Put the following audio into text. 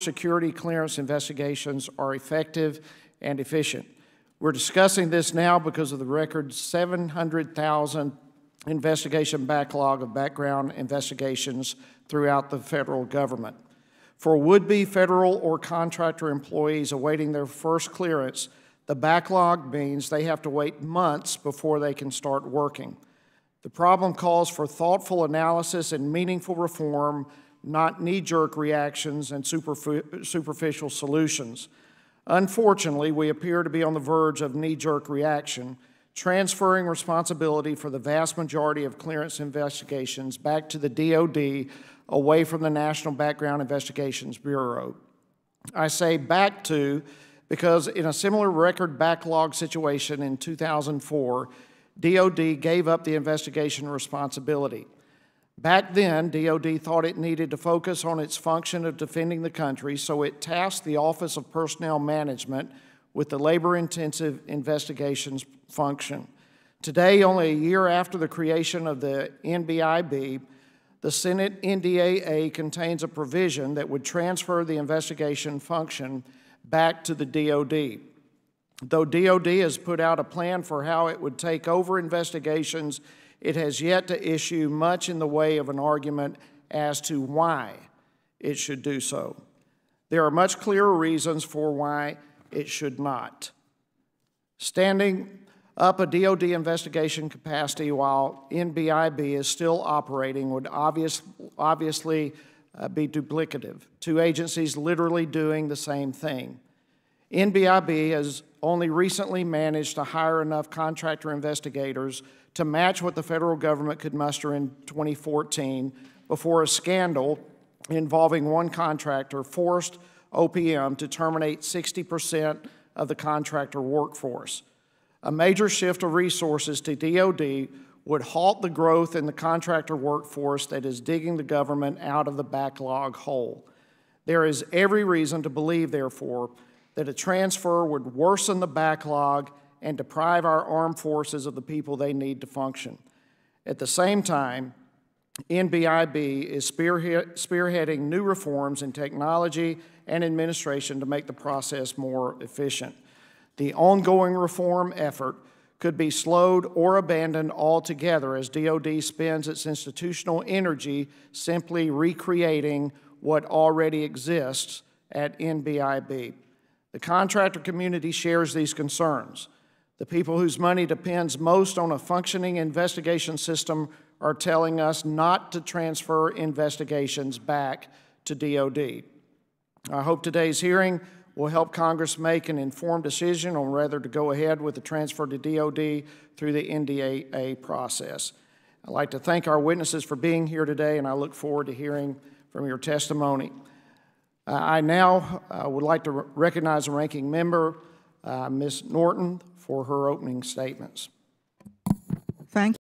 security clearance investigations are effective and efficient. We're discussing this now because of the record 700,000 investigation backlog of background investigations throughout the federal government. For would-be federal or contractor employees awaiting their first clearance, the backlog means they have to wait months before they can start working. The problem calls for thoughtful analysis and meaningful reform, not knee-jerk reactions and superficial solutions. Unfortunately, we appear to be on the verge of knee-jerk reaction, transferring responsibility for the vast majority of clearance investigations back to the DOD away from the National Background Investigations Bureau. I say back to because in a similar record backlog situation in 2004, DOD gave up the investigation responsibility. Back then, DOD thought it needed to focus on its function of defending the country, so it tasked the Office of Personnel Management with the labor-intensive investigations function. Today, only a year after the creation of the NBIB, the Senate NDAA contains a provision that would transfer the investigation function back to the DOD. Though DOD has put out a plan for how it would take over investigations, it has yet to issue much in the way of an argument as to why it should do so. There are much clearer reasons for why it should not. Standing up a DOD investigation capacity while NBIB is still operating would obviously be duplicative, two agencies literally doing the same thing. NBIB has only recently managed to hire enough contractor investigators to match what the federal government could muster in 2014 before a scandal involving one contractor forced OPM to terminate 60% of the contractor workforce. A major shift of resources to DOD would halt the growth in the contractor workforce that is digging the government out of the backlog hole. There is every reason to believe, therefore, that a transfer would worsen the backlog and deprive our armed forces of the people they need to function. At the same time, NBIB is spearheading new reforms in technology and administration to make the process more efficient. The ongoing reform effort could be slowed or abandoned altogether as DOD spends its institutional energy simply recreating what already exists at NBIB. The contractor community shares these concerns. The people whose money depends most on a functioning investigation system are telling us not to transfer investigations back to DOD. I hope today's hearing will help Congress make an informed decision on whether to go ahead with the transfer to DOD through the NDAA process. I'd like to thank our witnesses for being here today, and I look forward to hearing from your testimony. I now would like to recognize the ranking member, Ms. Norton, for her opening statements. Thank you.